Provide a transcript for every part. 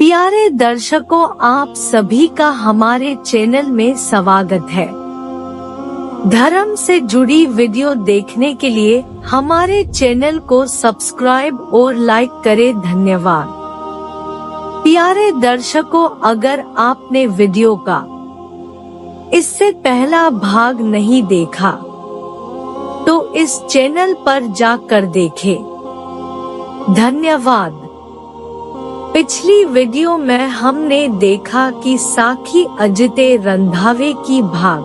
प्यारे दर्शकों, आप सभी का हमारे चैनल में स्वागत है। धर्म से जुड़ी वीडियो देखने के लिए हमारे चैनल को सब्सक्राइब और लाइक करें। धन्यवाद। प्यारे दर्शकों, अगर आपने वीडियो का इससे पहला भाग नहीं देखा तो इस चैनल पर जाकर देखें। धन्यवाद। पिछली वीडियो में हमने देखा कि साखी अजिते रंधावे की भाग,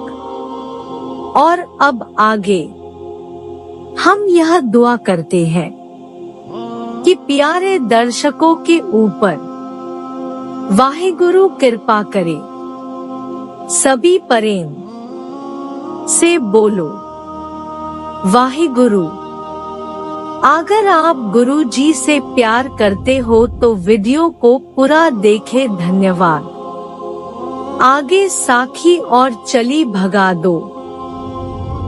और अब आगे हम यह दुआ करते हैं कि प्यारे दर्शकों के ऊपर वाहिगुरु कृपा करे। सभी प्रेम से बोलो वाहिगुरु। अगर आप गुरु जी से प्यार करते हो तो वीडियो को पूरा देखें। धन्यवाद। आगे साखी और चली भगा दो।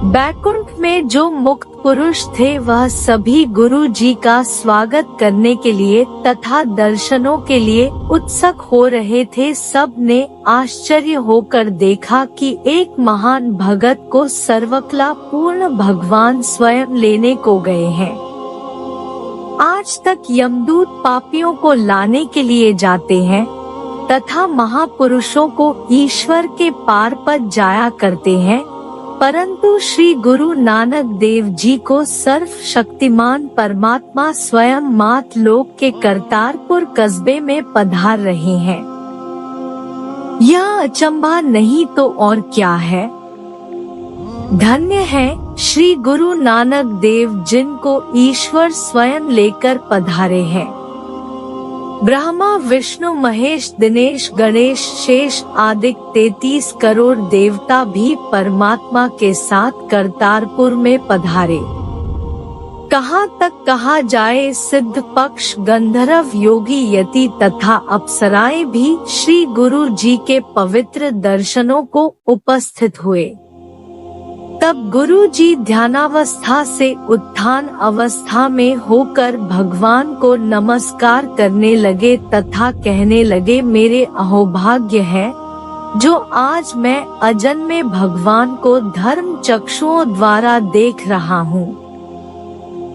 बैकुंठ में जो मुक्त पुरुष थे वह सभी गुरु जी का स्वागत करने के लिए तथा दर्शनों के लिए उत्सुक हो रहे थे। सब ने आश्चर्य होकर देखा कि एक महान भगत को सर्वकला पूर्ण भगवान स्वयं लेने को गए हैं। आज तक यमदूत पापियों को लाने के लिए जाते हैं तथा महापुरुषों को ईश्वर के पार पर जाया करते हैं, परंतु श्री गुरु नानक देव जी को सर्वशक्तिमान परमात्मा स्वयं मात लोक के करतारपुर कस्बे में पधार रहे हैं। यह अचंभा नहीं तो और क्या है। धन्य है श्री गुरु नानक देव जिनको ईश्वर स्वयं लेकर पधारे हैं। ब्रह्मा विष्णु महेश दिनेश गणेश शेष आदि 33 करोड़ देवता भी परमात्मा के साथ करतारपुर में पधारे। कहाँ तक कहा जाए, सिद्ध पक्ष गंधर्व योगी यति तथा अप्सराएं भी श्री गुरु जी के पवित्र दर्शनों को उपस्थित हुए। तब गुरु जी ध्यानावस्था से उत्थान अवस्था में होकर भगवान को नमस्कार करने लगे तथा कहने लगे, मेरे अहोभाग्य है जो आज मैं अजन्मे भगवान को धर्म चक्षुओं द्वारा देख रहा हूँ।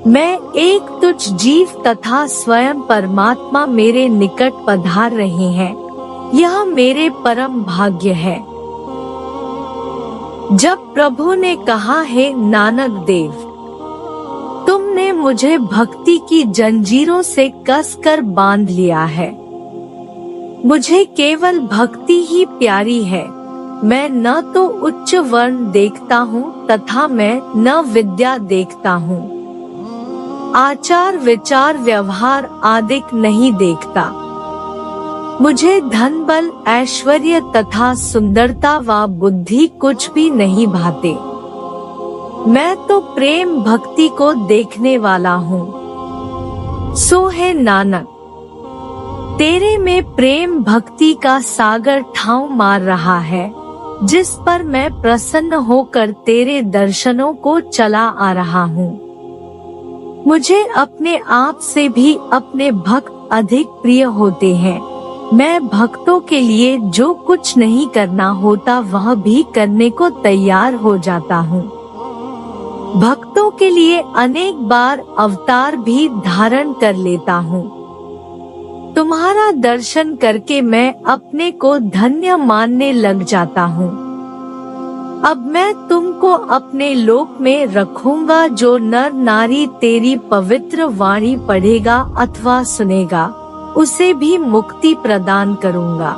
मैं एक तुच्छ जीव तथा स्वयं परमात्मा मेरे निकट पधार रहे हैं। यह मेरे परम भाग्य है। जब प्रभु ने कहा, हे नानक देव, तुमने मुझे भक्ति की जंजीरों से कसकर बांध लिया है। मुझे केवल भक्ति ही प्यारी है। मैं न तो उच्च वर्ण देखता हूँ तथा मैं न विद्या देखता हूँ। आचार विचार व्यवहार आदि नहीं देखता। मुझे धन बल ऐश्वर्य तथा सुंदरता व बुद्धि कुछ भी नहीं भाते। मैं तो प्रेम भक्ति को देखने वाला हूँ। सो है नानक, तेरे में प्रेम भक्ति का सागर ठाव मार रहा है, जिस पर मैं प्रसन्न होकर तेरे दर्शनों को चला आ रहा हूँ। मुझे अपने आप से भी अपने भक्त अधिक प्रिय होते हैं। मैं भक्तों के लिए जो कुछ नहीं करना होता वह भी करने को तैयार हो जाता हूँ। भक्तों के लिए अनेक बार अवतार भी धारण कर लेता हूँ। तुम्हारा दर्शन करके मैं अपने को धन्य मानने लग जाता हूँ। अब मैं तुमको अपने लोक में रखूंगा। जो नर नारी तेरी पवित्र वाणी पढ़ेगा अथवा सुनेगा, उसे भी मुक्ति प्रदान करूंगा।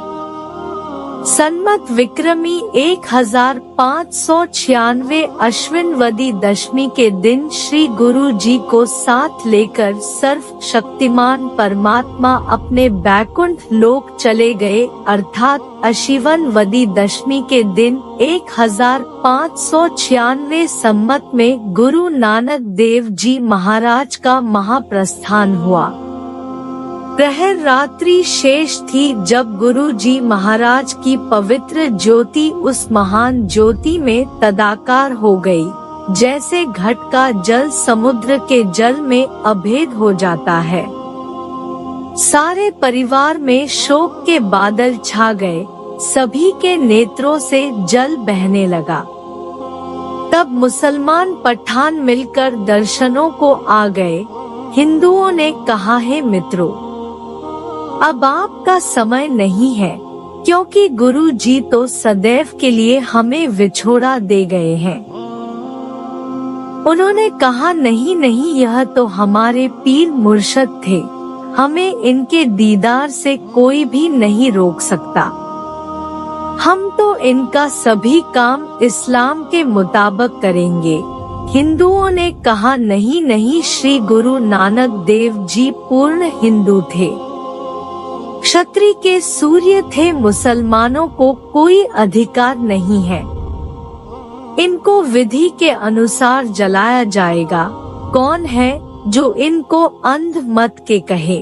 सन्मत विक्रमी 1596 अश्विन वदी दशमी के दिन श्री गुरु जी को साथ लेकर सर्वशक्तिमान परमात्मा अपने बैकुंठ लोक चले गए, अर्थात अश्विन वदी दशमी के दिन 1596 सम्मत में गुरु नानक देव जी महाराज का महाप्रस्थान हुआ। प्रहर रात्रि शेष थी जब गुरु जी महाराज की पवित्र ज्योति उस महान ज्योति में तदाकार हो गई, जैसे घट का जल समुद्र के जल में अभेद हो जाता है। सारे परिवार में शोक के बादल छा गए, सभी के नेत्रों से जल बहने लगा। तब मुसलमान पठान मिलकर दर्शनों को आ गए। हिंदुओं ने कहा, है मित्रों, अब आपका समय नहीं है, क्योंकि गुरु जी तो सदैव के लिए हमें विछोड़ा दे गए हैं। उन्होंने कहा, नहीं नहीं, यह तो हमारे पीर मुर्शद थे, हमें इनके दीदार से कोई भी नहीं रोक सकता। हम तो इनका सभी काम इस्लाम के मुताबिक करेंगे। हिंदुओं ने कहा, नहीं नहीं, श्री गुरु नानक देव जी पूर्ण हिंदू थे, क्षत्रिय के सूर्य थे, मुसलमानों को कोई अधिकार नहीं है। इनको विधि के अनुसार जलाया जाएगा। कौन है जो इनको अंध मत के कहे?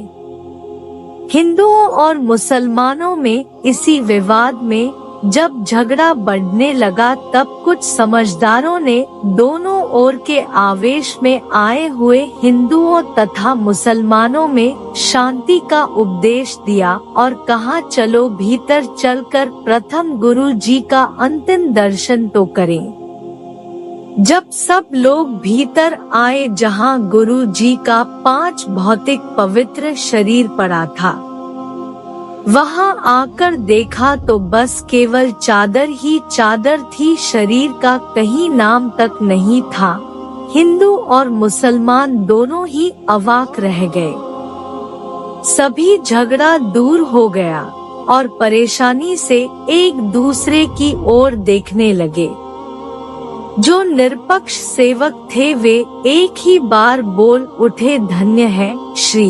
हिंदुओं और मुसलमानों में इसी विवाद में जब झगड़ा बढ़ने लगा, तब कुछ समझदारों ने दोनों ओर के आवेश में आए हुए हिंदुओं तथा मुसलमानों में शांति का उपदेश दिया और कहा, चलो भीतर चलकर प्रथम गुरु जी का अंतिम दर्शन तो करें। जब सब लोग भीतर आए, जहां गुरु जी का 5 भौतिक पवित्र शरीर पड़ा था, वहां आकर देखा तो बस केवल चादर ही चादर थी, शरीर का कहीं नाम तक नहीं था। हिंदू और मुसलमान दोनों ही अवाक रह गए। सभी झगड़ा दूर हो गया और परेशानी से एक दूसरे की ओर देखने लगे। जो निरपक्ष सेवक थे वे एक ही बार बोल उठे, धन्य है श्री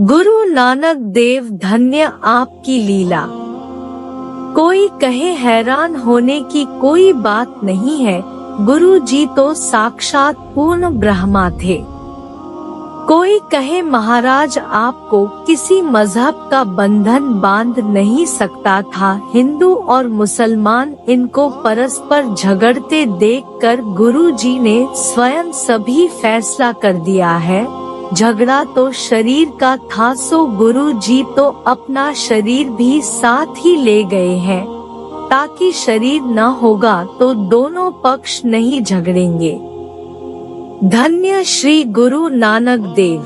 गुरु नानक देव, धन्य आपकी लीला। कोई कहे हैरान होने की कोई बात नहीं है, गुरु जी तो साक्षात पूर्ण ब्रह्मा थे। कोई कहे महाराज आपको किसी मजहब का बंधन बांध नहीं सकता था। हिंदू और मुसलमान इनको परस्पर झगड़ते देखकर गुरु जी ने स्वयं सभी फैसला कर दिया है। झगड़ा तो शरीर का था, सो गुरु जी तो अपना शरीर भी साथ ही ले गए हैं, ताकि शरीर न होगा तो दोनों पक्ष नहीं झगड़ेंगे। धन्य श्री गुरु नानक देव।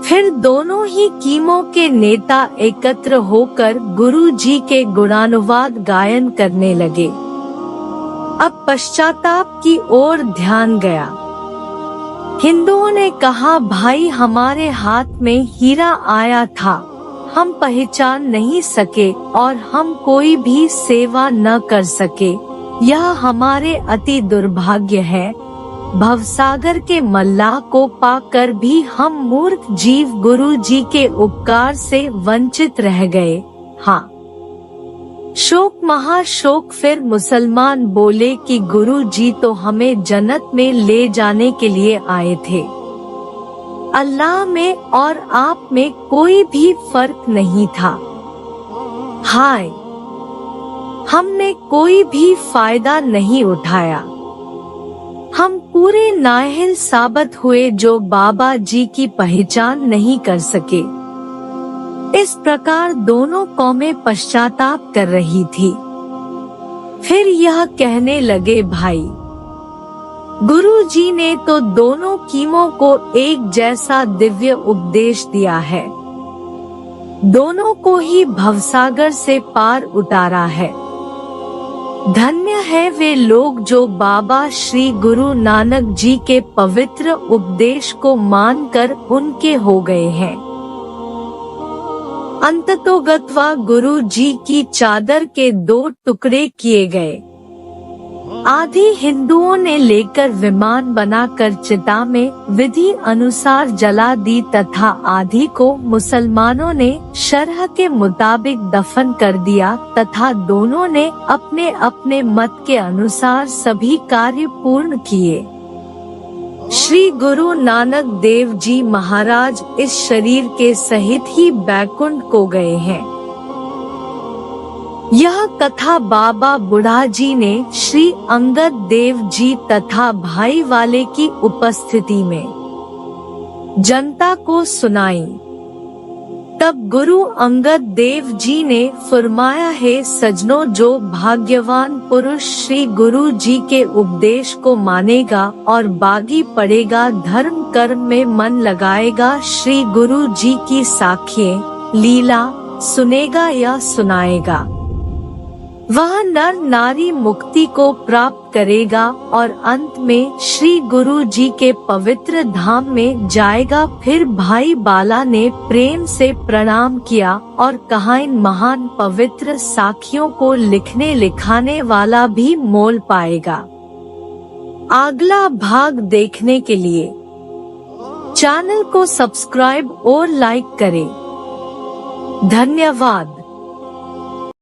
फिर दोनों ही कीमों के नेता एकत्र होकर गुरु जी के गुणानुवाद गायन करने लगे। अब पश्चाताप की ओर ध्यान गया। हिंदुओं ने कहा, भाई हमारे हाथ में हीरा आया था, हम पहचान नहीं सके और हम कोई भी सेवा न कर सके, यह हमारे अति दुर्भाग्य है। भवसागर के मल्लाह को पाकर भी हम मूर्ख जीव गुरु जी के उपकार से वंचित रह गए। हाँ, शोक महाशोक। फिर मुसलमान बोले कि गुरु जी तो हमें जन्नत में ले जाने के लिए आए थे, अल्लाह में और आप में कोई भी फर्क नहीं था। हाय, हमने कोई भी फायदा नहीं उठाया, हम पूरे नाअहल साबित हुए जो बाबा जी की पहचान नहीं कर सके। इस प्रकार दोनों कौमें पश्चाताप कर रही थी। फिर यह कहने लगे, भाई गुरु जी ने तो दोनों कीमों को एक जैसा दिव्य उपदेश दिया है, दोनों को ही भवसागर से पार उतारा है। धन्य है वे लोग जो बाबा श्री गुरु नानक जी के पवित्र उपदेश को मानकर उनके हो गए हैं। अंततोगत्वा गुरु जी की चादर के 2 टुकड़े किए गए। आधी हिंदुओं ने लेकर विमान बनाकर चिता में विधि अनुसार जला दी तथा आधी को मुसलमानों ने शरह के मुताबिक दफन कर दिया तथा दोनों ने अपने अपने मत के अनुसार सभी कार्य पूर्ण किए। श्री गुरु नानक देव जी महाराज इस शरीर के सहित ही बैकुंठ को गए हैं। यह कथा बाबा बुढ़ा जी ने श्री अंगद देव जी तथा भाई वाले की उपस्थिति में जनता को सुनाई। तब गुरु अंगद देव जी ने फरमाया, है सज्जनों, जो भाग्यवान पुरुष श्री गुरु जी के उपदेश को मानेगा और बागी पड़ेगा, धर्म कर्म में मन लगाएगा, श्री गुरु जी की साखियाँ लीला सुनेगा या सुनाएगा, वह नर नारी मुक्ति को प्राप्त करेगा और अंत में श्री गुरु जी के पवित्र धाम में जाएगा। फिर भाई बाला ने प्रेम से प्रणाम किया और कहा, इन महान पवित्र साखियों को लिखने लिखाने वाला भी मोल पाएगा। अगला भाग देखने के लिए चैनल को सब्सक्राइब और लाइक करें। धन्यवाद।